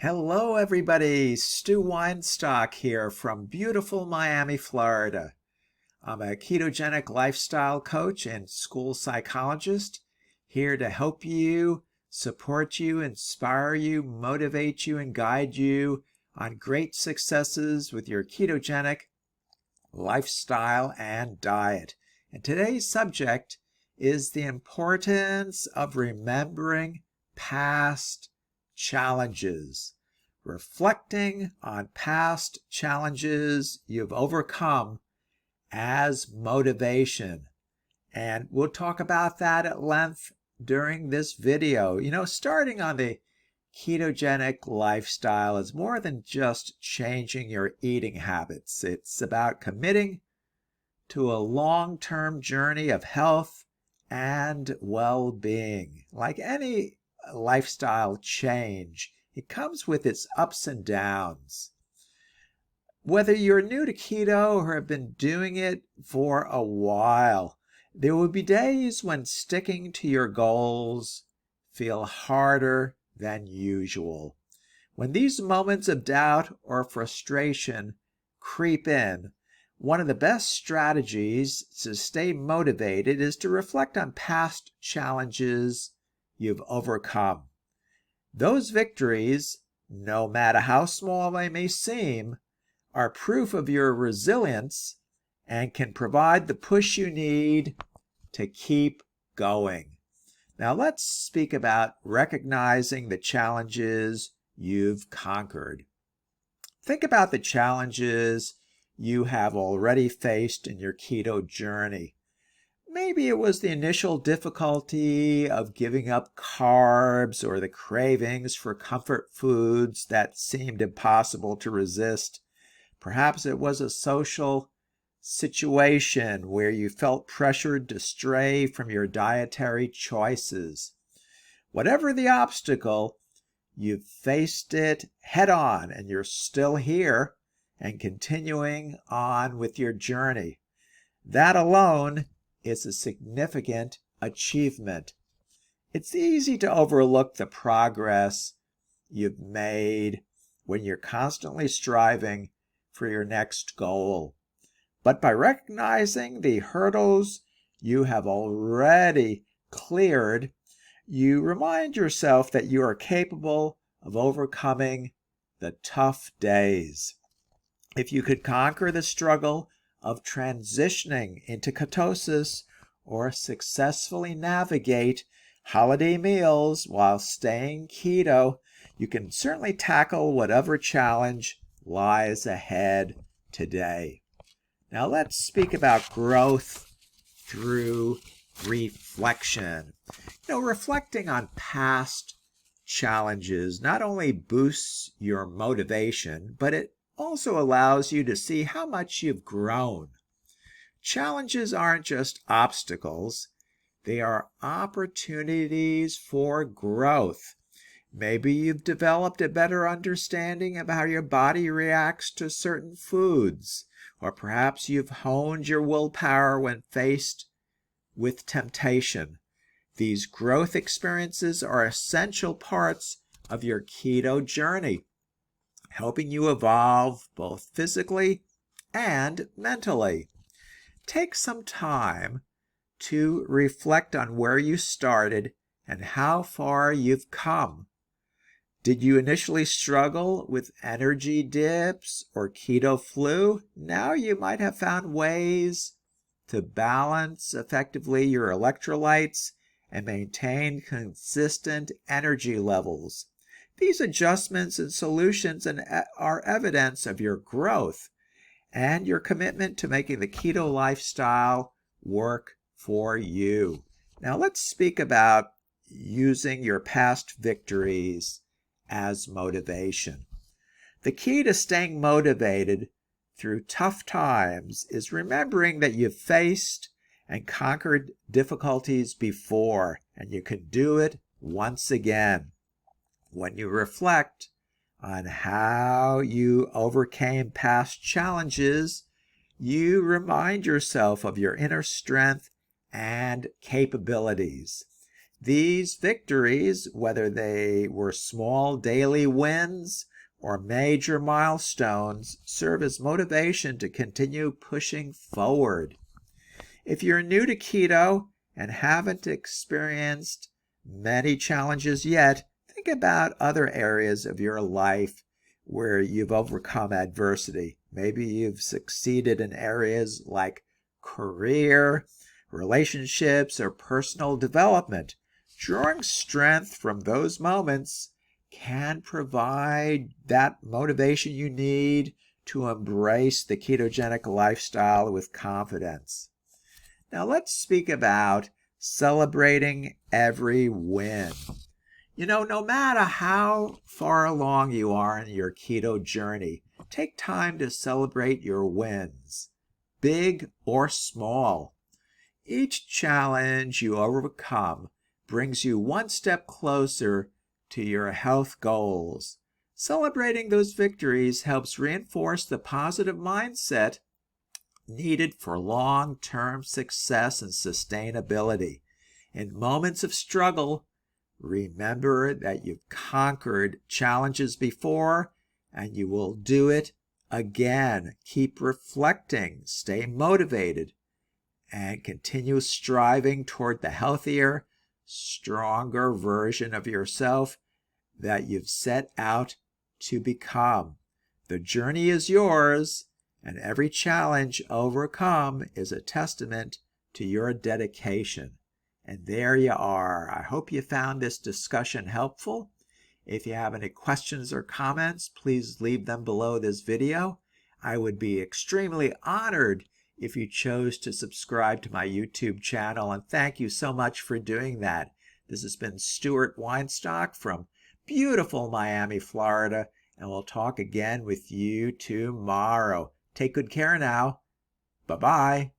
Hello, everybody. Stu Weinstock here from beautiful Miami, Florida. I'm a ketogenic lifestyle coach and school psychologist here to help you, support you, inspire you, motivate you, and guide you on great successes with your ketogenic lifestyle and diet. And today's subject is the importance of remembering past challenges, reflecting on past challenges you've overcome as motivation. And we'll talk about that at length during this video. Starting on the ketogenic lifestyle is more than just changing your eating habits. It's about committing to a long-term journey of health and well-being. Like any lifestyle change, it comes with its ups and downs. Whether you're new to keto or have been doing it for a while, there will be days when sticking to your goals feel harder than usual. When these moments of doubt or frustration creep in, one of the best strategies to stay motivated is to reflect on past challenges you've overcome. Those victories, no matter how small they may seem, are proof of your resilience and can provide the push you need to keep going. Now let's speak about recognizing the challenges you've conquered. Think about the challenges you have already faced in your keto journey. Maybe it was the initial difficulty of giving up carbs or the cravings for comfort foods that seemed impossible to resist. Perhaps it was a social situation where you felt pressured to stray from your dietary choices. Whatever the obstacle, you've faced it head on and you're still here and continuing on with your journey. That alone is a significant achievement. It's easy to overlook the progress you've made when you're constantly striving for your next goal. But by recognizing the hurdles you have already cleared, you remind yourself that you are capable of overcoming the tough days. If you could conquer the struggle of transitioning into ketosis or successfully navigate holiday meals while staying keto, you can certainly tackle whatever challenge lies ahead today. Now let's speak about growth through reflection. Reflecting on past challenges not only boosts your motivation, but it also allows you to see how much you've grown. Challenges aren't just obstacles, they are opportunities for growth. Maybe you've developed a better understanding of how your body reacts to certain foods, or perhaps you've honed your willpower when faced with temptation. These growth experiences are essential parts of your keto journey, helping you evolve both physically and mentally. Take some time to reflect on where you started and how far you've come. Did you initially struggle with energy dips or keto flu? Now you might have found ways to balance effectively your electrolytes and maintain consistent energy levels. These adjustments and solutions are evidence of your growth and your commitment to making the keto lifestyle work for you. Now let's speak about using your past victories as motivation. The key to staying motivated through tough times is remembering that you've faced and conquered difficulties before, and you can do it once again. When you reflect on how you overcame past challenges, you remind yourself of your inner strength and capabilities. These victories, whether they were small daily wins or major milestones, serve as motivation to continue pushing forward. If you're new to keto and haven't experienced many challenges yet, think about other areas of your life where you've overcome adversity. Maybe you've succeeded in areas like career, relationships, or personal development. Drawing strength from those moments can provide that motivation you need to embrace the ketogenic lifestyle with confidence. Now let's speak about celebrating every win. No matter how far along you are in your keto journey, take time to celebrate your wins, big or small. Each challenge you overcome brings you one step closer to your health goals. Celebrating those victories helps reinforce the positive mindset needed for long-term success and sustainability. In moments of struggle, remember that you've conquered challenges before and you will do it again. Keep reflecting, stay motivated, and continue striving toward the healthier, stronger version of yourself that you've set out to become. The journey is yours, and every challenge overcome is a testament to your dedication. And there you are. I hope you found this discussion helpful. If you have any questions or comments, please leave them below this video. I would be extremely honored if you chose to subscribe to my YouTube channel, and thank you so much for doing that. This has been Stu Weinstock from beautiful Miami, Florida, and we'll talk again with you tomorrow. Take good care now. Bye-bye.